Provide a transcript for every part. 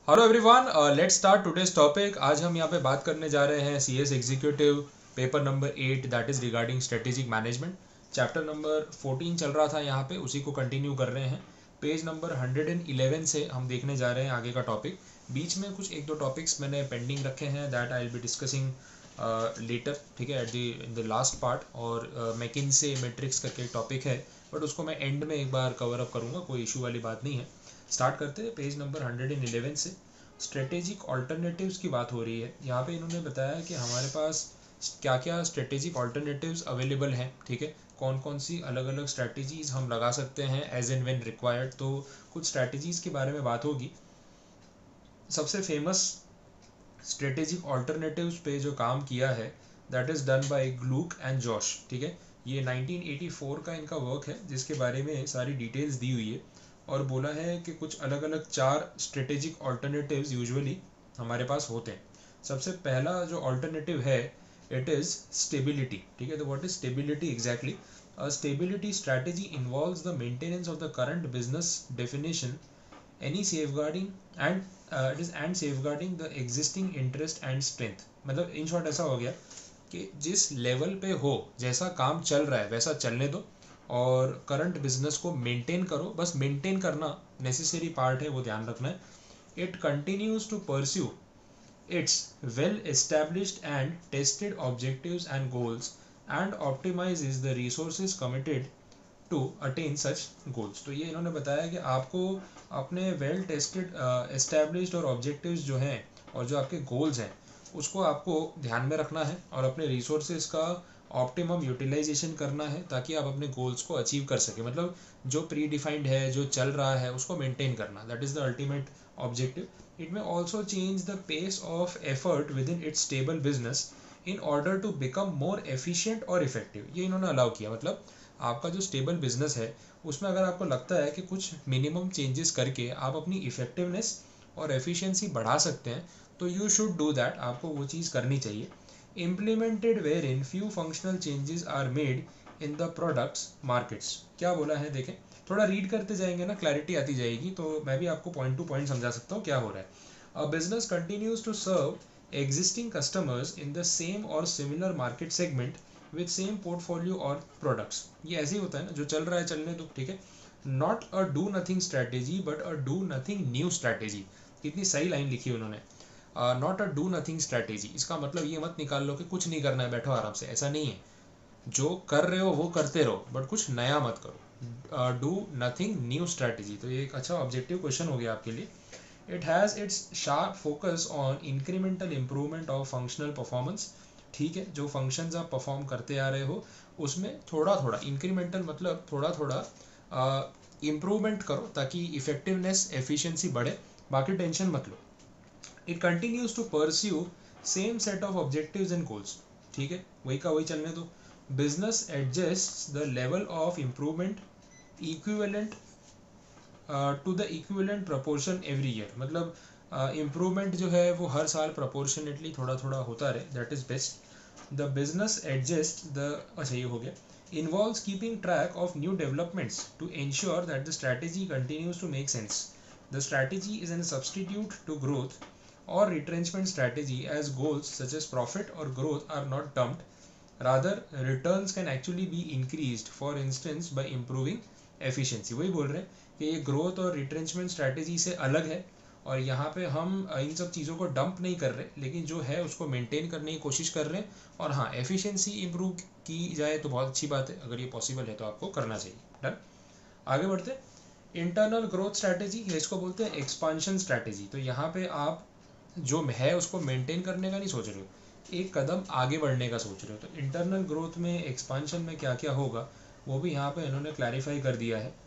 Hello everyone, let's start today's topic. आज हम यहाँ पे बात करने जा रहे हैं CS executive paper number 8, that is regarding strategic management. Chapter number 14 चल रहा था यहाँ पे, उसी को कंटिन्यू कर रहे हैं। पेज नंबर 111 से हम देखने जा रहे हैं आगे का टॉपिक। बीच में कुछ एक दो टॉपिक्स मैंने पेंडिंग रखे हैं, that I will be discussing later, ठीक है, एट द लास्ट पार्ट। और मैकिन्से मैट्रिक्स करके एक टॉपिक है, बट उसको मैं एंड में एक बार कवर अप करूँगा, कोई इशू वाली बात नहीं है। स्टार्ट करते हैं पेज नंबर 111 से। स्ट्रेटेजिक ऑल्टरनेटिव्स की बात हो रही है यहाँ पे। इन्होंने बताया कि हमारे पास क्या क्या स्ट्रेटेजिक ऑल्टरनेटिव्स अवेलेबल हैं, ठीक है, कौन कौन सी अलग अलग स्ट्रेटजीज हम लगा सकते हैं एज एंड व्हेन रिक्वायर्ड। तो कुछ स्ट्रेटजीज के बारे में बात होगी। सबसे फेमस स्ट्रेटेजिक ऑल्टरनेटिव्स पे जो काम किया है, that is done by Glueck and Josh, ठीक है। ये 1984 का इनका वर्क है, जिसके बारे में सारी डिटेल्स दी हुई है। और बोला है कि कुछ अलग अलग 4 स्ट्रेटेजिक ऑल्टरनेटिव्स यूजुअली हमारे पास होते हैं। सबसे पहला जो ऑल्टरनेटिव है, इट इज़ स्टेबिलिटी, ठीक है। तो what is stability exactly? A stability strategy involves the maintenance of the current business definition, any safeguarding it is and safeguarding the existing interest and strength। मतलब इन शॉर्ट ऐसा हो गया कि जिस level पे हो, जैसा काम चल रहा है वैसा चलने दो, और करंट बिजनेस को मेंटेन करो। बस मेंटेन करना नेसेसरी पार्ट है, वो ध्यान रखना है। It continues to pursue its well established and tested objectives and goals and optimizes the resources committed to attain such goals। तो ये इन्होंने बताया कि आपको अपने वेल टेस्टेड एस्टेब्लिश्ड और ऑब्जेक्टिव्स जो हैं और जो आपके गोल्स हैं, उसको आपको ध्यान में रखना है और अपने रिसोर्सेज का ऑप्टिमम यूटिलाइजेशन करना है, ताकि आप अपने गोल्स को अचीव कर सके। मतलब जो प्री डिफाइंड है, जो चल रहा है, उसको मेंटेन करना, that is the ultimate objective. It may also change the pace of effort within its stable business in order to become more efficient और इफेक्टिव। ये इन्होंने अलाउ किया। मतलब आपका जो स्टेबल बिजनेस है, उसमें अगर आपको लगता है कि कुछ मिनिमम चेंजेस करके आप अपनी इफेक्टिवनेस और एफिशिएंसी बढ़ा सकते हैं, तो यू शुड डू दैट, आपको वो चीज़ करनी चाहिए। Implemented where in few functional changes are made in the products markets. क्या बोला है देखें, थोड़ा रीड करते जाएंगे ना, क्लैरिटी आती जाएगी, तो मैं भी आपको पॉइंट टू पॉइंट समझा सकता हूँ क्या हो रहा है। A business continues to serve existing customers in the same or similar market segment with same portfolio or products। ये ऐसे ही होता है ना, जो चल रहा है चलने दो, ठीक है। Not a do nothing strategy but a do nothing new strategy. कितनी सही लाइन लिखी है उन्होंने। Not a do nothing strategy, इसका मतलब ये मत निकाल लो कि कुछ नहीं करना है, बैठो आराम से, ऐसा नहीं है। जो कर रहे हो वो करते रहो, बट कुछ नया मत करो। डू नथिंग न्यू स्ट्रैटेजी, तो ये एक अच्छा ऑब्जेक्टिव क्वेश्चन हो गया आपके लिए। It has its sharp focus on incremental improvement of functional performance। ठीक है, जो फंक्शंस आप परफॉर्म करते आ रहे हो, उसमें थोड़ा थोड़ा इंक्रीमेंटल, मतलब थोड़ा थोड़ा इम्प्रूवमेंट करो, ताकि इफेक्टिवनेस एफिशिएंसी बढ़े। बाकी टेंशन मत लो। It continues to pursue same set of objectives and goals, ठीक है, वही का वही चलने दो। Business adjust the level of improvement equivalent to the equivalent proportion every year. मतलब इम्प्रूवमेंट जो है वो हर साल प्रोपोर्शनेटली थोड़ा थोड़ा होता रहे, that is best. The business adjust the, अच्छा ये हो गया। Involves keeping track of new developments to ensure that the strategy continues to make sense। The strategy is a substitute to growth or retrenchment strategy, as goals such as profit or growth are not dumped, rather returns can actually be increased, for instance by improving efficiency। वही बोल रहे हैं कि ये growth और retrenchment strategy से अलग है, और यहाँ पे हम इन सब चीज़ों को डंप नहीं कर रहे, लेकिन जो है उसको मेंटेन करने की कोशिश कर रहे हैं। और हाँ, एफिशिएंसी इंप्रूव की जाए तो बहुत अच्छी बात है, अगर ये पॉसिबल है तो आपको करना चाहिए। डन, आगे बढ़ते। इंटरनल ग्रोथ स्ट्रैटेजी, इसको बोलते हैं एक्सपांशन स्ट्रैटेजी। तो यहाँ पे आप जो है उसको मेंटेन करने का नहीं सोच रहे हो, एक कदम आगे बढ़ने का सोच रहे हो। तो इंटरनल ग्रोथ में, एक्सपांशन में क्या क्या होगा, वो भी यहाँ पे इन्होंने क्लैरिफाई कर दिया है।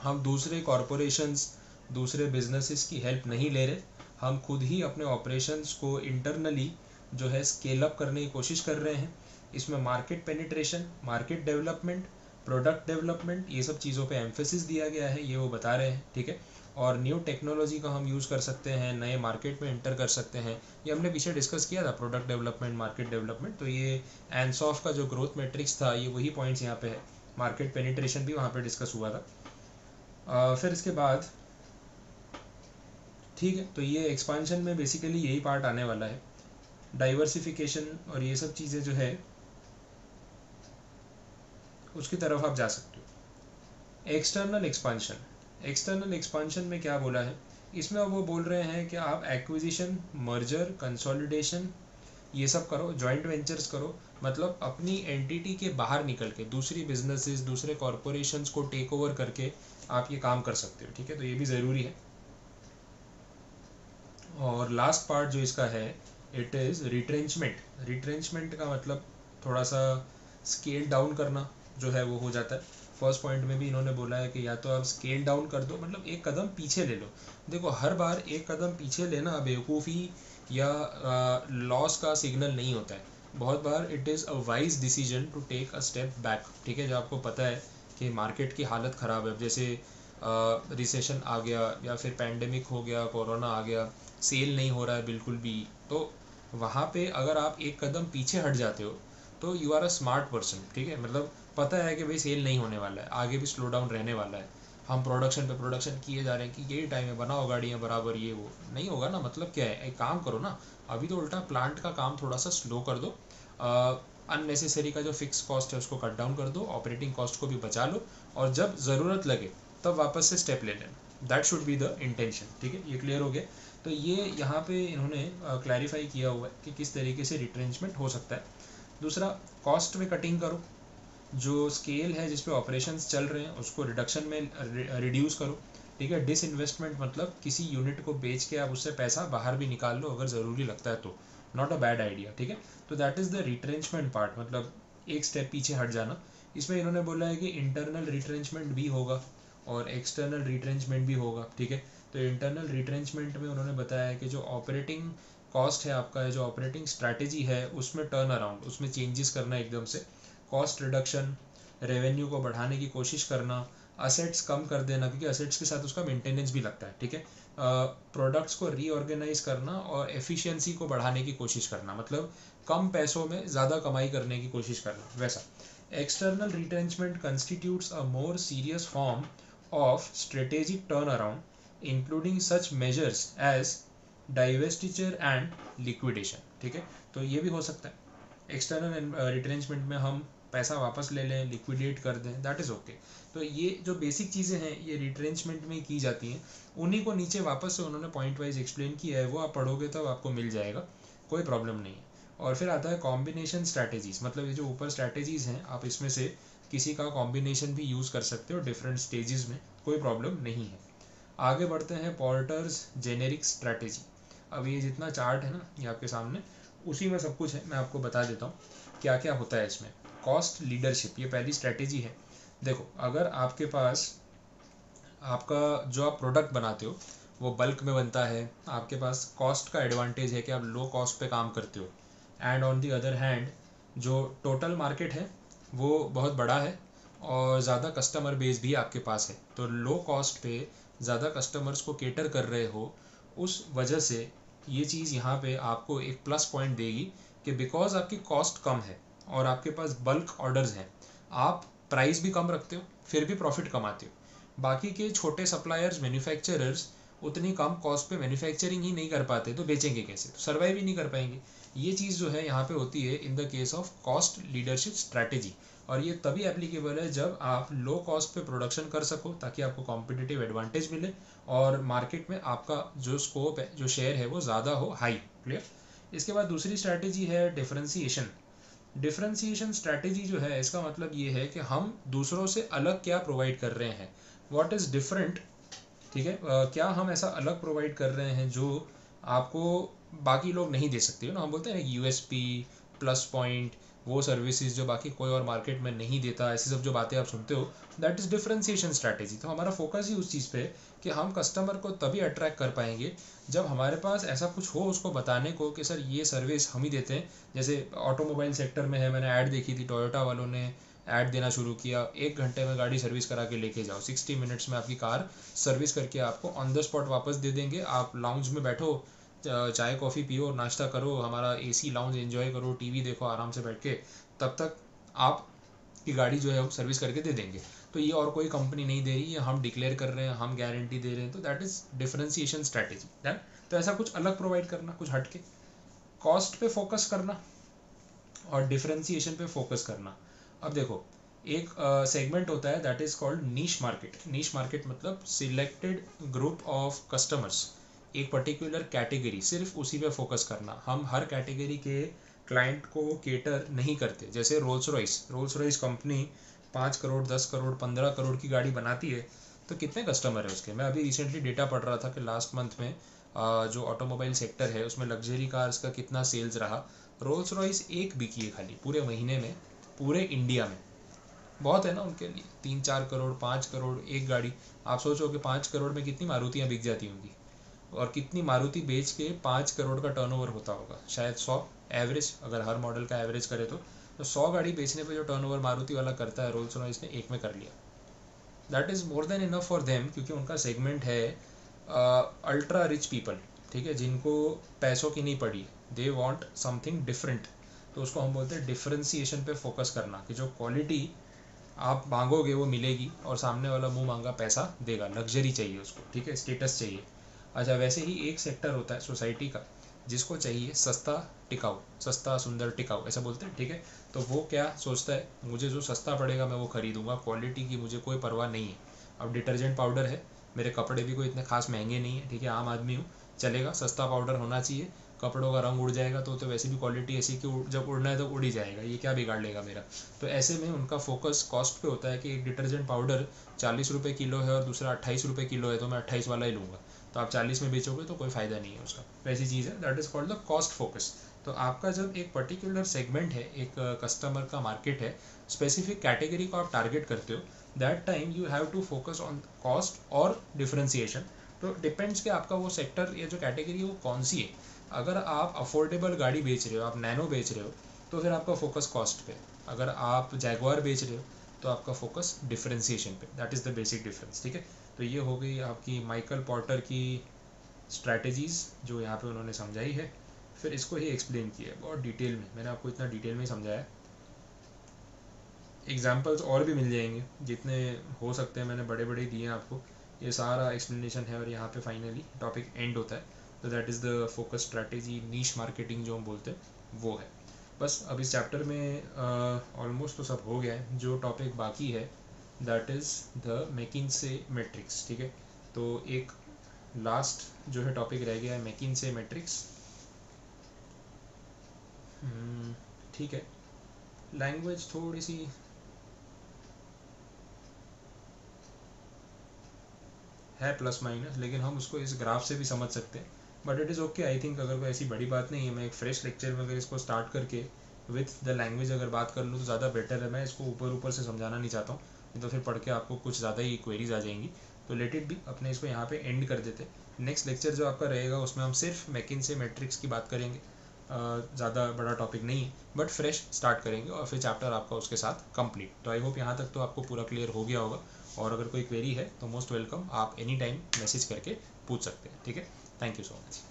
हम दूसरे कॉरपोरेशंस, दूसरे बिजनेसेस की हेल्प नहीं ले रहे, हम खुद ही अपने ऑपरेशंस को इंटरनली जो है स्केल अप करने की कोशिश कर रहे हैं। इसमें market penetration, market development, product development, ये सब चीज़ों पे एम्फेसिस दिया गया है, ये वो बता रहे हैं, ठीक है। और न्यू टेक्नोलॉजी का हम यूज़ कर सकते हैं, नए मार्केट में एंटर कर सकते हैं। ये हमने पीछे डिस्कस किया था, प्रोडक्ट डेवलपमेंट, मार्केट डेवलपमेंट। तो ये एनसॉफ का जो ग्रोथ मैट्रिक्स था, ये वही पॉइंट्स यहाँ पे है। मार्केट पेनिट्रेशन भी वहाँ पे डिस्कस हुआ था। फिर इसके बाद ठीक है, तो ये एक्सपांशन में बेसिकली यही पार्ट आने वाला है, डाइवर्सिफिकेशन और ये सब चीज़ें जो है उसकी तरफ आप जा सकते हो। एक्सटर्नल एक्सपांशन, एक्सटर्नल एक्सपांशन में क्या बोला है, इसमें वो बोल रहे हैं कि आप एक्विजिशन, मर्जर, कंसोलिडेशन ये सब करो, जॉइंट वेंचर्स करो, मतलब अपनी एंटिटी के बाहर निकल के दूसरी बिजनेसेस, दूसरे कॉरपोरेशंस को टेक ओवर करके आप ये काम कर सकते हो। ठीक है, तो ये भी ज़रूरी है। और लास्ट पार्ट जो इसका है, इट इज़ रिट्रेंचमेंट। रिट्रेंचमेंट का मतलब थोड़ा सा स्केल डाउन करना जो है वो हो जाता है। फर्स्ट पॉइंट में भी इन्होंने बोला है कि या तो आप स्केल डाउन कर दो, मतलब एक कदम पीछे ले लो। देखो, हर बार एक कदम पीछे लेना बेवकूफ़ी या लॉस का सिग्नल नहीं होता है। बहुत बार it is a wise decision to take a step back. ठीक है, जब आपको पता है कि मार्केट की हालत ख़राब है, जैसे रिसेशन आ गया या फिर पैंडेमिक हो गया, कोरोना आ गया, सेल नहीं हो रहा है बिल्कुल भी, तो वहाँ पे अगर आप एक कदम पीछे हट जाते हो तो you are a smart person. ठीक है, मतलब पता है कि भाई सेल नहीं होने वाला है, आगे भी स्लो डाउन रहने वाला है, हम प्रोडक्शन पे प्रोडक्शन किए जा रहे हैं कि यही टाइम है, बनाओ गाड़ियाँ बराबर, ये वो नहीं होगा ना। मतलब क्या है, एक काम करो ना, अभी तो उल्टा प्लांट का काम थोड़ा सा स्लो कर दो, अननेसेसरी का जो फिक्स कॉस्ट है उसको कट डाउन कर दो, ऑपरेटिंग कॉस्ट को भी बचा लो, और जब ज़रूरत लगे तब वापस से स्टेप ले लेना। That should be the intention. ठीक है, ये क्लियर हो गया। तो ये यहाँ पे इन्होंने क्लैरिफाई किया हुआ है कि किस तरीके से रिट्रेंचमेंट हो सकता है। दूसरा, कॉस्ट में कटिंग करो, जो स्केल है जिस पे ऑपरेशंस चल रहे हैं उसको रिडक्शन में रिड्यूस करो। ठीक है, डिसइन्वेस्टमेंट मतलब किसी यूनिट को बेच के आप उससे पैसा बाहर भी निकाल लो अगर ज़रूरी लगता है तो, नॉट अ बैड आइडिया। ठीक है, तो that is the retrenchment part, मतलब एक स्टेप पीछे हट जाना। इसमें इन्होंने बोला है कि इंटरनल रिट्रेंचमेंट भी होगा और एक्सटर्नल रिट्रेंचमेंट भी होगा। ठीक है, तो इंटरनल रिट्रेंचमेंट में उन्होंने बताया है कि जो ऑपरेटिंग कॉस्ट है आपका, जो ऑपरेटिंग स्ट्रैटेजी है उसमें टर्न अराउंड, उसमें चेंजेस करना एकदम से, कॉस्ट रिडक्शन, रेवेन्यू को बढ़ाने की कोशिश करना, असेट्स कम कर देना क्योंकि असेट्स के साथ उसका मेंटेनेंस भी लगता है। ठीक है, प्रोडक्ट्स को रीऑर्गेनाइज करना और एफिशिएंसी को बढ़ाने की कोशिश करना, मतलब कम पैसों में ज़्यादा कमाई करने की कोशिश करना, वैसा। External retrenchment constitutes a more serious form of strategic turn around including such measures as divestiture and liquidation. ठीक है, तो ये भी हो सकता है। एक्सटर्नल रिट्रेंचमेंट में हम पैसा वापस ले लें, लिक्विडेट कर दें, दैट इज़ ओके। तो ये जो बेसिक चीज़ें हैं ये रिट्रेंचमेंट में की जाती हैं, उन्हीं को नीचे वापस से उन्होंने पॉइंट वाइज एक्सप्लेन किया है, वो आप पढ़ोगे तब आपको मिल जाएगा, कोई प्रॉब्लम नहीं है। और फिर आता है कॉम्बिनेशन स्ट्रैटेजीज, मतलब ये जो ऊपर स्ट्रैटेजीज हैं आप इसमें से किसी का कॉम्बिनेशन भी यूज़ कर सकते हो डिफरेंट स्टेजेस में, कोई प्रॉब्लम नहीं है। आगे बढ़ते हैं पोर्टर्स जेनेरिक स्ट्रैटेजी। अब ये जितना चार्ट है ना ये आपके सामने, उसी में सब कुछ है, मैं आपको बता देता हूँ क्या क्या होता है इसमें। कॉस्ट लीडरशिप, ये पहली स्ट्रैटेजी है। देखो, अगर आपके पास आपका जो आप प्रोडक्ट बनाते हो वो बल्क में बनता है, आपके पास कॉस्ट का एडवांटेज है कि आप लो कॉस्ट पे काम करते हो, and on the other hand जो टोटल मार्केट है वो बहुत बड़ा है और ज़्यादा कस्टमर बेस भी आपके पास है, तो लो कॉस्ट पे ज़्यादा कस्टमर्स को केटर कर रहे हो, उस वजह से ये चीज़ यहाँ पे आपको एक प्लस पॉइंट देगी कि बिकॉज आपकी कॉस्ट कम है और आपके पास बल्क ऑर्डर्स हैं, आप प्राइस भी कम रखते हो फिर भी प्रॉफिट कमाते हो। बाकी के छोटे सप्लायर्स, मैन्युफैक्चरर्स उतनी कम कॉस्ट पे मैन्युफैक्चरिंग ही नहीं कर पाते तो बेचेंगे कैसे, तो सर्वाइव ही नहीं कर पाएंगे। ये चीज़ जो है यहाँ पे होती है in the case of cost leadership strategy, और ये तभी एप्लीकेबल है जब आप लो कॉस्ट पे प्रोडक्शन कर सको ताकि आपको कॉम्पिटिटिव एडवांटेज मिले और मार्केट में आपका जो स्कोप है, जो शेयर है वो ज़्यादा हो, हाई। क्लियर। इसके बाद दूसरी स्ट्रैटेजी है डिफरेंशिएशन। डिफरेंशिएशन स्ट्रैटेजी जो है इसका मतलब ये है कि हम दूसरों से अलग क्या प्रोवाइड कर रहे हैं, व्हाट इज़ डिफरेंट। ठीक है, क्या हम ऐसा अलग प्रोवाइड कर रहे हैं जो आपको बाकी लोग नहीं दे सकते हो ना, हम बोलते हैं यूएसपी, प्लस पॉइंट, वो सर्विसेज जो बाकी कोई और मार्केट में नहीं देता, ऐसी सब जो बातें आप सुनते हो, दैट इज़ डिफरेंशिएशन स्ट्रैटेजी। तो हमारा फोकस ही उस चीज़ पे कि हम कस्टमर को तभी अट्रैक्ट कर पाएंगे जब हमारे पास ऐसा कुछ हो उसको बताने को कि सर ये सर्विस हम ही देते हैं। जैसे ऑटोमोबाइल सेक्टर में है, मैंने ऐड देखी थी, टोयोटा वालों ने ऐड देना शुरू किया, 1 घंटे में गाड़ी सर्विस करा के लेके जाओ, 60 मिनट्स में आपकी कार सर्विस करके आपको ऑन द स्पॉट वापस दे देंगे। आप लाउंज में बैठो, चाय कॉफ़ी पियो, नाश्ता करो, हमारा एसी लाउंज एंजॉय करो, टीवी देखो आराम से बैठ के, तब तक आप की गाड़ी जो है वो सर्विस करके दे देंगे। तो ये और कोई कंपनी नहीं दे रही है, हम डिक्लेयर कर रहे हैं, हम गारंटी दे रहे हैं, तो that is differentiation strategy. Done. तो ऐसा कुछ अलग प्रोवाइड करना, कुछ हटके, कॉस्ट पे फोकस करना और डिफरेंशिएशन पे फोकस करना। अब देखो, एक सेगमेंट होता है that is called niche market. Niche market मतलब सिलेक्टेड ग्रुप ऑफ कस्टमर्स, एक पर्टिकुलर कैटेगरी, सिर्फ उसी पे फोकस करना। हम हर कैटेगरी के क्लाइंट को केटर नहीं करते। जैसे Rolls Royce company 5 crore 10 crore 15 crore की गाड़ी बनाती है, तो कितने कस्टमर है उसके। मैं अभी रिसेंटली डेटा पढ़ रहा था कि लास्ट मंथ में जो ऑटोमोबाइल सेक्टर है उसमें लग्जरी कार्स का कितना सेल्स रहा। रोल्स रॉयस एक बिकी है खाली पूरे महीने में, पूरे इंडिया में। बहुत है ना उनके लिए, 3-4 करोड़ 5 करोड़ एक गाड़ी। आप सोचो कि 5 करोड़ में कितनी मारुतियाँ बिक जाती होंगी, और कितनी मारुति बेच के 5 करोड़ का टर्नओवर होता होगा, शायद 100 एवरेज, अगर हर मॉडल का एवरेज करे तो 100 गाड़ी बेचने पे जो टर्नओवर मारुति वाला करता है, रोल्स रॉयस ने एक में कर लिया। That is more than enough for them, क्योंकि उनका सेगमेंट है अल्ट्रा रिच पीपल, ठीक है, जिनको पैसों की नहीं पड़ी, दे वांट समथिंग डिफरेंट। तो उसको हम बोलते हैं डिफरेंशिएशन पे फोकस करना, कि जो क्वालिटी आप मांगोगे वो मिलेगी और सामने वाला मुंह मांगा पैसा देगा। लग्जरी चाहिए उसको, ठीक है, स्टेटस चाहिए। अच्छा, वैसे ही एक सेक्टर होता है सोसाइटी का जिसको चाहिए सस्ता टिकाऊ, सस्ता सुंदर टिकाऊ, ऐसा बोलते हैं, ठीक है। तो वो क्या सोचता है, मुझे जो सस्ता पड़ेगा मैं वो खरीदूंगा, क्वालिटी की मुझे कोई परवाह नहीं है। अब डिटर्जेंट पाउडर है, मेरे कपड़े भी कोई इतने खास महंगे नहीं है, ठीक है, आम आदमी हूँ, चलेगा, सस्ता पाउडर होना चाहिए। कपड़ों का रंग उड़ जाएगा तो वैसे भी क्वालिटी ऐसी कि जब उड़ना है तो उड़ ही जाएगा, ये क्या बिगाड़ लेगा मेरा। तो ऐसे में उनका फोकस कॉस्ट पे होता है कि एक डिटर्जेंट पाउडर 40 रुपये किलो है और दूसरा 28 रुपये किलो है, तो मैं 28 वाला ही लूँगा। तो आप 40 में बेचोगे तो कोई फ़ायदा नहीं है उसका। वैसी चीज़ है, that is called the cost focus. तो आपका जब एक पर्टिकुलर सेगमेंट है, एक कस्टमर का मार्केट है, स्पेसिफिक कैटेगरी को आप टारगेट करते हो, that time you have to focus on cost और डिफरेंशिएशन। तो डिपेंड्स कि आपका वो सेक्टर या जो कैटेगरी है वो कौन सी है। अगर आप अफोर्डेबल गाड़ी बेच रहे हो, आप नैनो बेच रहे हो, तो फिर आपका फोकस कॉस्ट पे। अगर आप जैगवार बेच रहे हो तो आपका फोकस डिफरेंशिएशन पे। That is the basic difference, ठीक है। तो ये हो गई आपकी माइकल पॉर्टर की स्ट्रैटेजीज़ जो यहाँ पे उन्होंने समझाई है। फिर इसको ही एक्सप्लेन किया है बहुत डिटेल में, मैंने आपको इतना डिटेल में समझाया। एग्जाम्पल्स और भी मिल जाएंगे जितने हो सकते हैं, मैंने बड़े बड़े दिए हैं आपको। ये सारा एक्सप्लेनेशन है और यहाँ पे फाइनली टॉपिक एंड होता है। तो that is the focus strategy, niche marketing जो हम बोलते हैं वो है। बस अब इस चैप्टर में ऑलमोस्ट तो सब हो गया है। जो टॉपिक बाकी है that is the McKinsey matrix, ठीक है। तो एक लास्ट जो है टॉपिक रह गया है मैकिन्से मैट्रिक्स, ठीक है। लैंग्वेज थोड़ी सी है प्लस माइनस, लेकिन हम उसको इस ग्राफ से भी समझ सकते हैं, but it is okay I think. अगर कोई ऐसी बड़ी बात नहीं है, मैं एक फ्रेश लेक्चर में अगर इसको स्टार्ट करके विथ द लैंग्वेज अगर बात कर लूँ तो ज़्यादा बेटर है। मैं इसको ऊपर ऊपर से समझाना नहीं चाहता हूँ, नहीं तो फिर पढ़ के आपको कुछ ज़्यादा ही क्वेरीज आ जाएंगी। तो लेट इट बी, अपने इसको यहाँ पे एंड कर देते। नेक्स्ट लेक्चर जो आपका रहेगा उसमें हम सिर्फ मैकिन्से मैट्रिक्स की बात करेंगे। ज़्यादा बड़ा टॉपिक नहीं है, बट फ्रेश स्टार्ट करेंगे और फिर चैप्टर आपका उसके साथ कंप्लीट। तो आई होप यहाँ तक तो आपको पूरा क्लियर हो गया होगा। और अगर कोई क्वेरी है तो मोस्ट वेलकम, आप एनी टाइम मैसेज करके पूछ सकते हैं, ठीक है। Thank you so much.